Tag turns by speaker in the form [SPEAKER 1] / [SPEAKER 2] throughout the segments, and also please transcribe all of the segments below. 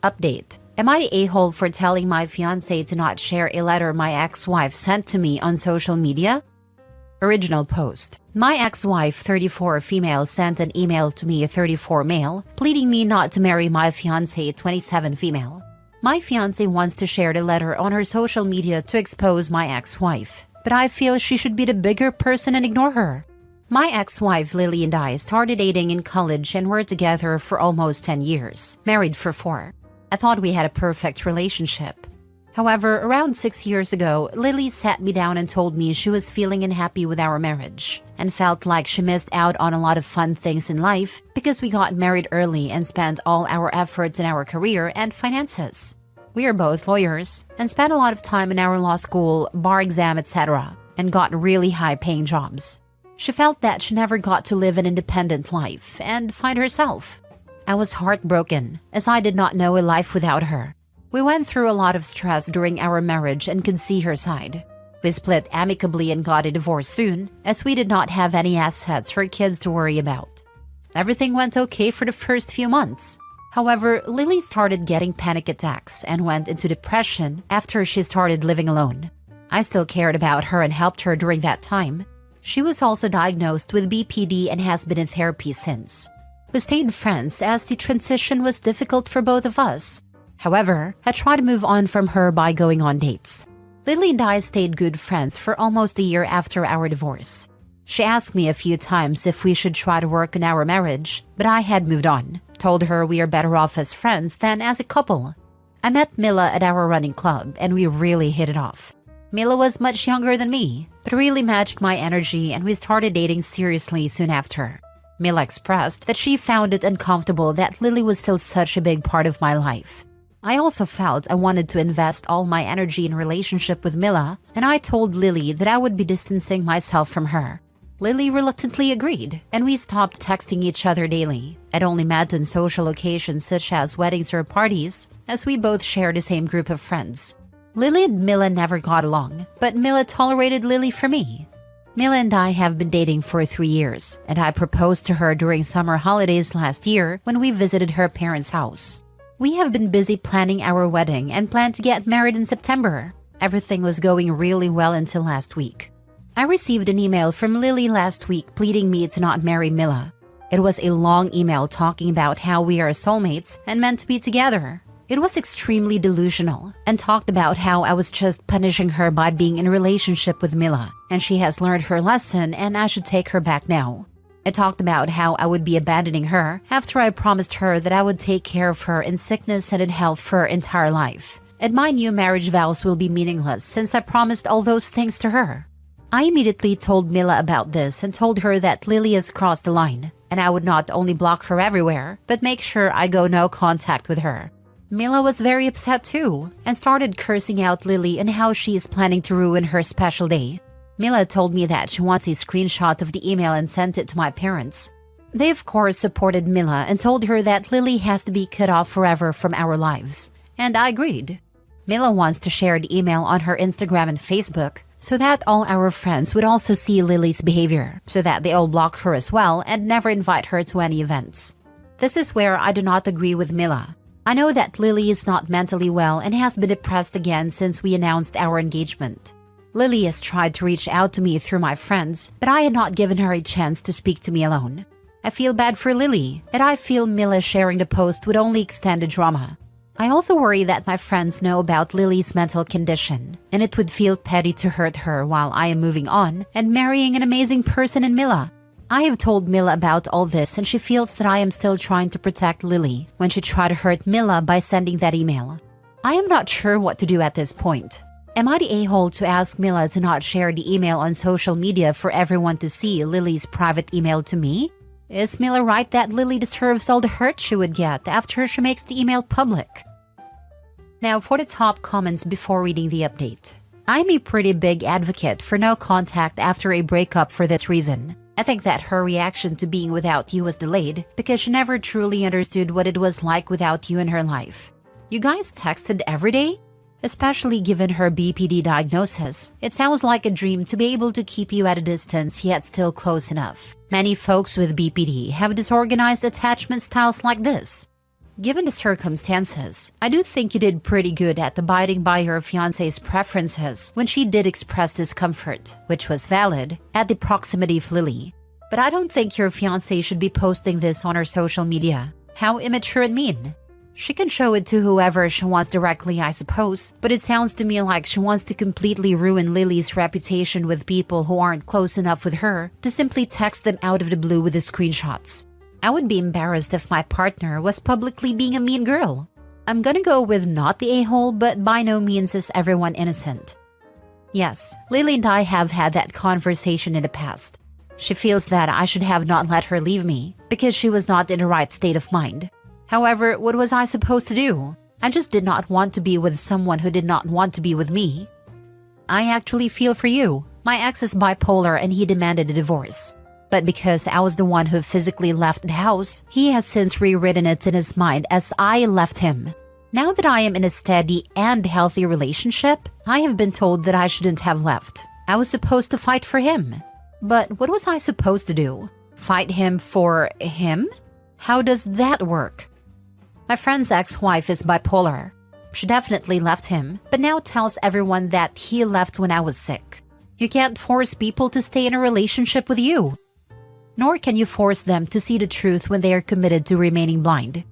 [SPEAKER 1] Update. Am I the a-hole for telling my fiancé to not share a letter my ex-wife sent to me on social media? Original post. My ex-wife, 34 female, sent an email to me, 34 male, pleading me not to marry my fiancé, 27 female. My fiancé wants to share the letter on her social media to expose my ex-wife, but I feel she should be the bigger person and ignore her. My ex-wife Lily and I started dating in college and were together for almost 10 years, married for 4. I thought we had a perfect relationship. However, around 6 years ago, Lily sat me down and told me she was feeling unhappy with our marriage and felt like she missed out on a lot of fun things in life because we got married early and spent all our efforts in our career and finances. We are both lawyers and spent a lot of time in our law school, bar exam, etc., and got really high-paying jobs. She felt that she never got to live an independent life and find herself. I was heartbroken, as I did not know a life without her. We went through a lot of stress during our marriage and could see her side. We split amicably and got a divorce soon, as we did not have any assets or kids to worry about. Everything went okay for the first few months. However, Lily started getting panic attacks and went into depression after she started living alone. I still cared about her and helped her during that time. She was also diagnosed with BPD and has been in therapy since. We stayed friends as the transition was difficult for both of us. However, I tried to move on from her by going on dates. Lily and I stayed good friends for almost a year after our divorce. She asked me a few times if we should try to work on our marriage, but I had moved on, told her we are better off as friends than as a couple. I met Mila at our running club and we really hit it off. Mila was much younger than me, but really matched my energy and we started dating seriously soon after. Mila expressed that she found it uncomfortable that Lily was still such a big part of my life. I also felt I wanted to invest all my energy in a relationship with Mila, and I told Lily that I would be distancing myself from her. Lily reluctantly agreed, and we stopped texting each other daily. I'd only met on social occasions such as weddings or parties, as we both share the same group of friends. Lily and Mila never got along, but Mila tolerated Lily for me. Mila and I have been dating for 3 years, and I proposed to her during summer holidays last year when we visited her parents' house. We have been busy planning our wedding and plan to get married in September. Everything was going really well until last week. I received an email from Lily last week pleading me to not marry Mila. It was a long email talking about how we are soulmates and meant to be together. It was extremely delusional and talked about how I was just punishing her by being in a relationship with Mila, and she has learned her lesson and I should take her back now. It talked about how I would be abandoning her after I promised her that I would take care of her in sickness and in health for her entire life, and my new marriage vows will be meaningless since I promised all those things to her. I immediately told Mila about this and told her that Lily has crossed the line, and I would not only block her everywhere, but make sure I go no contact with her. Mila was very upset too, and started cursing out Lily and how she is planning to ruin her special day. Mila told me that she wants a screenshot of the email and sent it to my parents. They of course supported Mila and told her that Lily has to be cut off forever from our lives, and I agreed. Mila wants to share the email on her Instagram and Facebook, so that all our friends would also see Lily's behavior, so that they all block her as well and never invite her to any events. This is where I do not agree with Mila. I know that Lily is not mentally well and has been depressed again since we announced our engagement. Lily has tried to reach out to me through my friends, but I had not given her a chance to speak to me alone. I feel bad for Lily, and I feel Mila sharing the post would only extend the drama. I also worry that my friends know about Lily's mental condition, and it would feel petty to hurt her while I am moving on and marrying an amazing person in Mila. I have told Mila about all this and she feels that I am still trying to protect Lily when she tried to hurt Mila by sending that email. I am not sure what to do at this point. Am I the a-hole to ask Mila to not share the email on social media for everyone to see Lily's private email to me? Is Mila right that Lily deserves all the hurt she would get after she makes the email public? Now for the top comments before reading the update. I'm a pretty big advocate for no contact after a breakup for this reason. I think that her reaction to being without you was delayed because she never truly understood what it was like without you in her life. You guys texted every day? Especially given her BPD diagnosis, it sounds like a dream to be able to keep you at a distance yet still close enough. Many folks with BPD have disorganized attachment styles like this. given the circumstances, I do think you did pretty good at abiding by your fiancé's preferences when she did express discomfort, which was valid, at the proximity of Lily. But I don't think your fiancé should be posting this on her social media. How immature and mean. She can show it to whoever she wants directly, I suppose, but it sounds to me like she wants to completely ruin Lily's reputation with people who aren't close enough with her to simply text them out of the blue with the screenshots. I would be embarrassed if my partner was publicly being a mean girl. I'm gonna go with not the a-hole, but by no means is everyone innocent. Yes, Lily and I have had that conversation in the past. She feels that I should have not let her leave me because she was not in the right state of mind. However, what was I supposed to do? I just did not want to be with someone who did not want to be with me. I actually feel for you. My ex is bipolar and he demanded a divorce. But because I was the one who physically left the house, he has since rewritten it in his mind as I left him. Now that I am in a steady and healthy relationship, I have been told that I shouldn't have left. I was supposed to fight for him. But what was I supposed to do? Fight him for him? How does that work? My friend's ex-wife is bipolar. She definitely left him, but now tells everyone that he left when I was sick. You can't force people to stay in a relationship with you. Nor can you force them to see the truth when they are committed to remaining blind.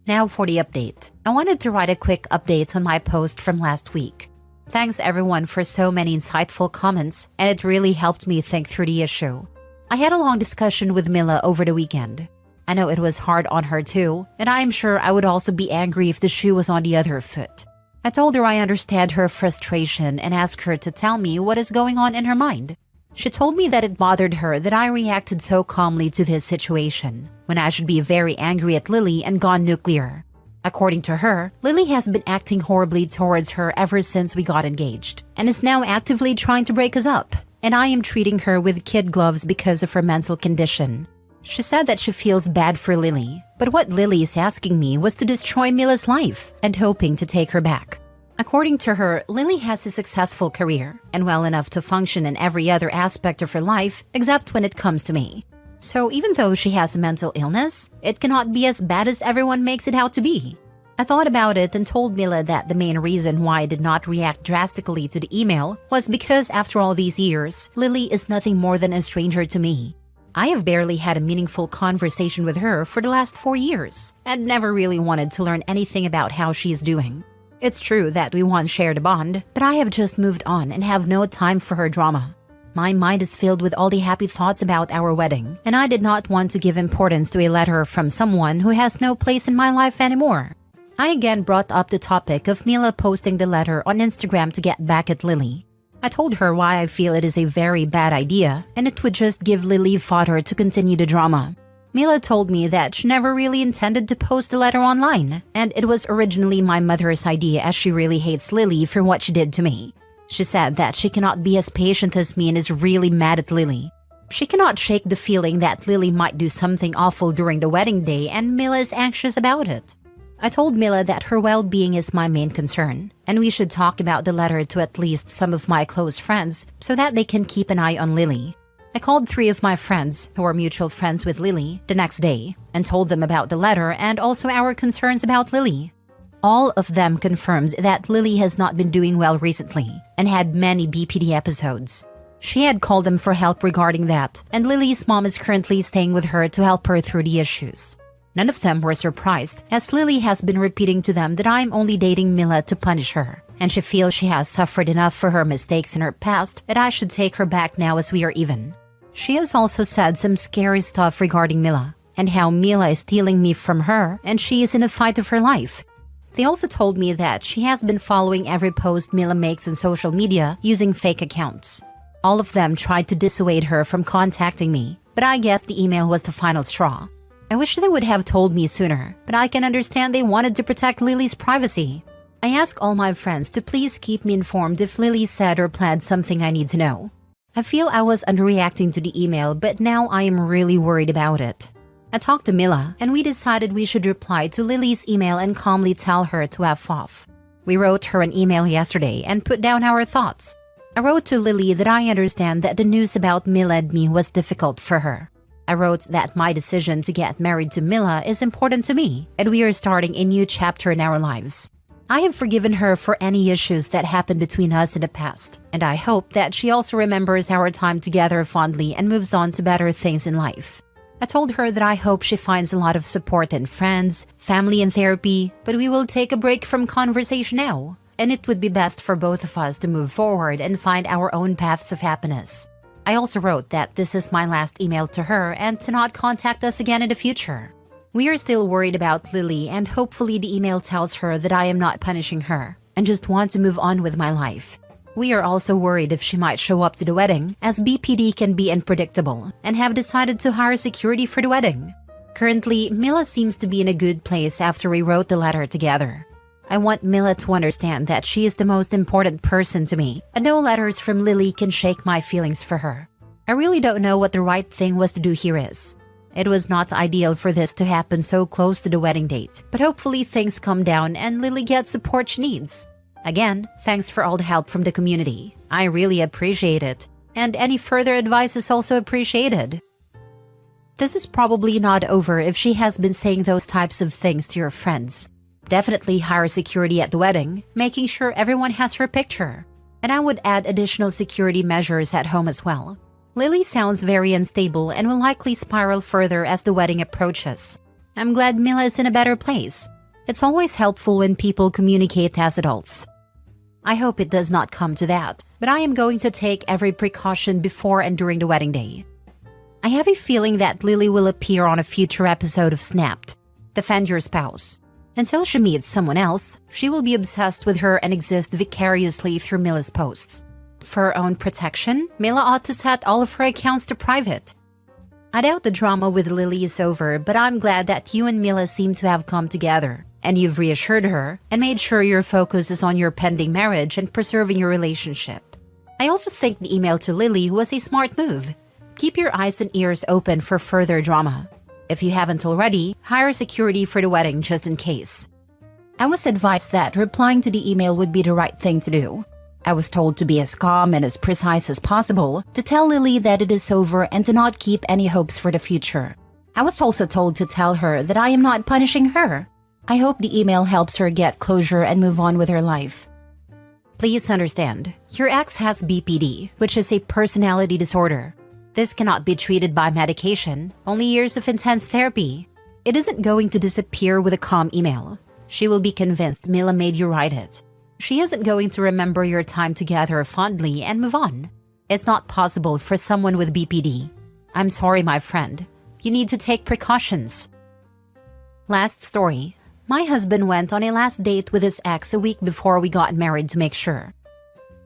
[SPEAKER 1] Now for the update. I wanted to write a quick update on my post from last week. Thanks everyone for so many insightful comments, and it really helped me think through the issue. I had a long discussion with Mila over the weekend. I know it was hard on her too, and I am sure I would also be angry if the shoe was on the other foot. I told her I understand her frustration and asked her to tell me what is going on in her mind. She told me that it bothered her that I reacted so calmly to this situation, when I should be very angry at Lily and gone nuclear. According to her, Lily has been acting horribly towards her ever since we got engaged, and is now actively trying to break us up, and I am treating her with kid gloves because of her mental condition. She said that she feels bad for Lily, but what Lily is asking me was to destroy Mila's life and hoping to take her back. According to her, Lily has a successful career and well enough to function in every other aspect of her life except when it comes to me. So even though she has a mental illness, it cannot be as bad as everyone makes it out to be. I thought about it and told Mila that the main reason why I did not react drastically to the email was because after all these years, Lily is nothing more than a stranger to me. I have barely had a meaningful conversation with her for the last 4 years and never really wanted to learn anything about how she is doing. It's true that we once shared a bond, but I have just moved on and have no time for her drama. My mind is filled with all the happy thoughts about our wedding, and I did not want to give importance to a letter from someone who has no place in my life anymore. I again brought up the topic of Mila posting the letter on Instagram to get back at Lily. I told her why I feel it is a very bad idea, and it would just give Lily fodder to continue the drama. Mila told me that she never really intended to post the letter online, and it was originally my mother's idea as she really hates Lily for what she did to me. She said that she cannot be as patient as me and is really mad at Lily. She cannot shake the feeling that Lily might do something awful during the wedding day, and Mila is anxious about it. I told Mila that her well-being is my main concern, and we should talk about the letter to at least some of my close friends so that they can keep an eye on Lily. I called 3 of my friends, who are mutual friends with Lily, the next day, and told them about the letter and also our concerns about Lily. All of them confirmed that Lily has not been doing well recently and had many BPD episodes. She had called them for help regarding that, and Lily's mom is currently staying with her to help her through the issues. None of them were surprised, as Lily has been repeating to them that I'm only dating Mila to punish her, and she feels she has suffered enough for her mistakes in her past that I should take her back now as we are even. She has also said some scary stuff regarding Mila, and how Mila is stealing me from her and she is in a fight of her life. They also told me that she has been following every post Mila makes on social media using fake accounts. All of them tried to dissuade her from contacting me, but I guess the email was the final straw. I wish they would have told me sooner, but I can understand they wanted to protect Lily's privacy. I ask all my friends to please keep me informed if Lily said or planned something I need to know. I feel I was underreacting to the email, but now I am really worried about it. I talked to Mila, and we decided we should reply to Lily's email and calmly tell her to F off. We wrote her an email yesterday and put down our thoughts. I wrote to Lily that I understand that the news about Mila and me was difficult for her. I I wrote that my decision to get married to Mila is important to me, and we are starting a new chapter in our lives. I have forgiven her for any issues that happened between us in the past, and I hope that she also remembers our time together fondly and moves on to better things in life. I told her that I hope she finds a lot of support in friends, family, and therapy, but we will take a break from conversation now, and it would be best for both of us to move forward and find our own paths of happiness. I also wrote that this is my last email to her and to not contact us again in the future. We are still worried about Lily, and hopefully the email tells her that I am not punishing her and just want to move on with my life. We are also worried if she might show up to the wedding, as BPD can be unpredictable, and have decided to hire security for the wedding. Currently, Mila seems to be in a good place after we wrote the letter together. I want Mila to understand that she is the most important person to me, and no letters from Lily can shake my feelings for her. I really don't know what the right thing was to do here is. It was not ideal for this to happen so close to the wedding date, but hopefully things calm down and Lily gets support she needs. Again, thanks for all the help from the community. I really appreciate it, and any further advice is also appreciated. This is probably not over if she has been saying those types of things to your friends. Definitely hire security at the wedding, making sure everyone has her picture. And I would add additional security measures at home as well. Lily sounds very unstable and will likely spiral further as the wedding approaches. I'm glad Mila is in a better place. It's always helpful when people communicate as adults. I hope it does not come to that, but I am going to take every precaution before and during the wedding day. I have a feeling that Lily will appear on a future episode of Snapped. Defend your spouse. Until she meets someone else, she will be obsessed with her and exist vicariously through Mila's posts. For her own protection, Mila ought to set all of her accounts to private. I doubt the drama with Lily is over, but I'm glad that you and Mila seem to have come together, and you've reassured her and made sure your focus is on your pending marriage and preserving your relationship. I also think the email to Lily was a smart move. Keep your eyes and ears open for further drama. If you haven't already, hire security for the wedding just in case. I was advised that replying to the email would be the right thing to do. I was told to be as calm and as precise as possible, to tell Lily that it is over and to not keep any hopes for the future. I was also told to tell her that I am not punishing her. I hope the email helps her get closure and move on with her life. Please understand, your ex has BPD, which is a personality disorder. This cannot be treated by medication, only years of intense therapy. It isn't going to disappear with a calm email. She will be convinced Mila made you write it. She isn't going to remember your time together fondly and move on. It's not possible for someone with BPD. I'm sorry, my friend. You need to take precautions. Last story. My husband went on a last date with his ex a week before we got married to make sure.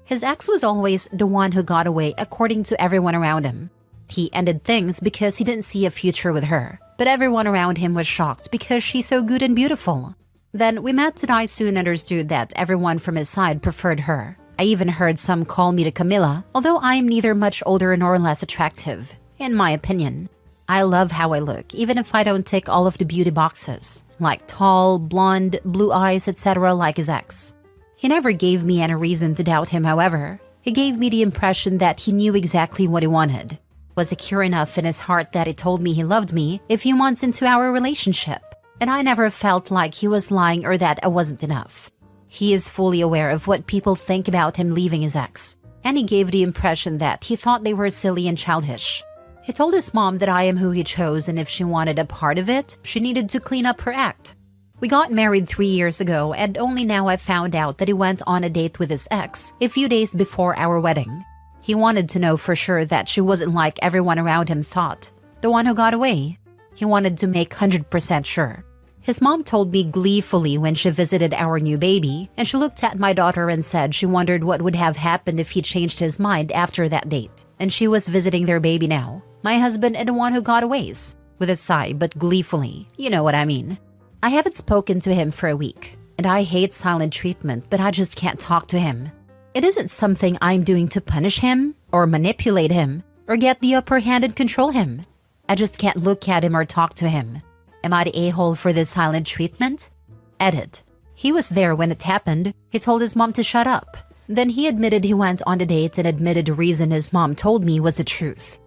[SPEAKER 1] His ex was always the one who got away according to everyone around him. He ended things because he didn't see a future with her, but everyone around him was shocked because she's so good and beautiful. Then we met and I soon understood that everyone from his side preferred her. I even heard some call me the Camilla, although I am neither much older nor less attractive, in my opinion. I love how I look, even if I don't tick all of the beauty boxes, like tall, blonde, blue eyes, etc. like his ex. He never gave me any reason to doubt him, however. He gave me the impression that he knew exactly what he wanted. Was secure enough in his heart that he told me he loved me a few months into our relationship, and I never felt like he was lying or that I wasn't enough. He is fully aware of what people think about him leaving his ex, and he gave the impression that he thought they were silly and childish. He told his mom that I am who he chose, and if she wanted a part of it, she needed to clean up her act. We got married 3 years ago, and only now I found out that he went on a date with his ex a few days before our wedding. He wanted to know for sure that she wasn't like everyone around him thought, the one who got away. He wanted to make 100% sure. His mom told me gleefully when she visited our new baby, and she looked at my daughter and said she wondered what would have happened if he changed his mind after that date. And she was visiting their baby now, my husband and the one who got away. With a sigh, but gleefully, you know what I mean. I haven't spoken to him for a week, and I hate silent treatment, but I just can't talk to him. It isn't something I'm doing to punish him, or manipulate him, or get the upper hand and control him. I just can't look at him or talk to him. Am I the a-hole for this silent treatment? Edit. He was there when it happened. He told his mom to shut up. Then he admitted he went on the date and admitted the reason his mom told me was the truth.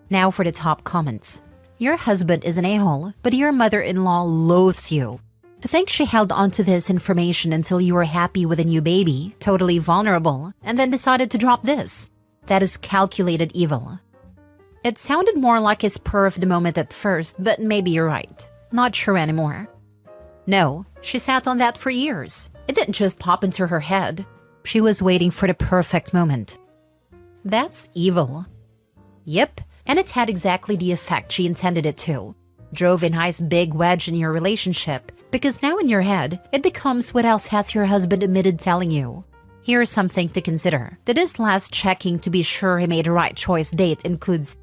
[SPEAKER 1] Now for the top comments. Your husband is an a-hole, but your mother-in-law loathes you. To think she held onto this information until you were happy with a new baby, totally vulnerable, and then decided to drop this. That is calculated evil. It sounded more like a spur of the moment at first, but maybe you're right. Not sure anymore. No, she sat on that for years. It didn't just pop into her head. She was waiting for the perfect moment. That's evil. Yep, and it had exactly the effect she intended it to. Drove a nice big wedge in your relationship, because now in your head, it becomes what else has your husband admitted telling you. Here's something to consider. Did his last checking to be sure he made the right choice date includes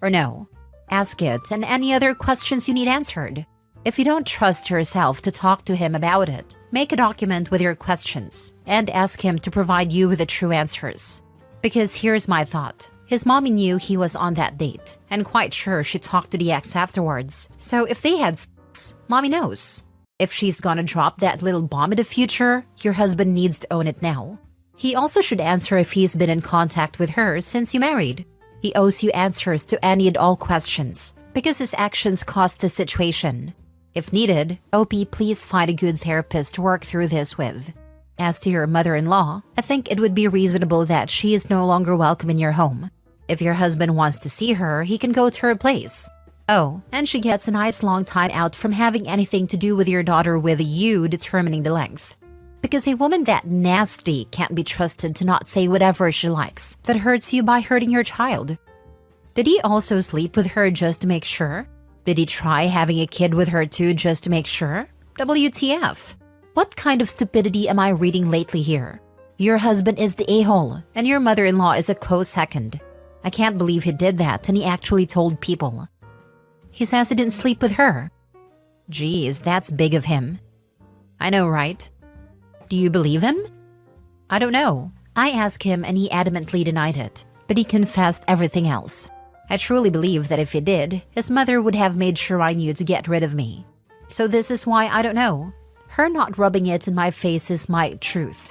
[SPEAKER 1] or no? Ask it and any other questions you need answered. If you don't trust yourself to talk to him about it, make a document with your questions and ask him to provide you with the true answers. Because here's my thought. His mommy knew he was on that date and quite sure she talked to the ex afterwards. So if they had sex, mommy knows. If she's gonna drop that little bomb in the future, your husband needs to own it now. He also should answer if he's been in contact with her since you married. He owes you answers to any and all questions, because his actions caused the situation. If needed, OP, please find a good therapist to work through this with. As to your mother-in-law, I think it would be reasonable that she is no longer welcome in your home. If your husband wants to see her, he can go to her place. Oh, and she gets a nice long time out from having anything to do with your daughter with you determining the length. Because a woman that nasty can't be trusted to not say whatever she likes that hurts you by hurting your child. Did he also sleep with her just to make sure? Did he try having a kid with her too just to make sure? WTF? What kind of stupidity am I reading lately here? Your husband is the a-hole, and your mother-in-law is a close second. I can't believe he did that and he actually told people. He says he didn't sleep with her. Geez, that's big of him. I know, right? Do you believe him? I don't know. I asked him and he adamantly denied it, but he confessed everything else. I truly believe that if he did, his mother would have made sure I knew to get rid of me. So this is why I don't know. Her not rubbing it in my face is my truth.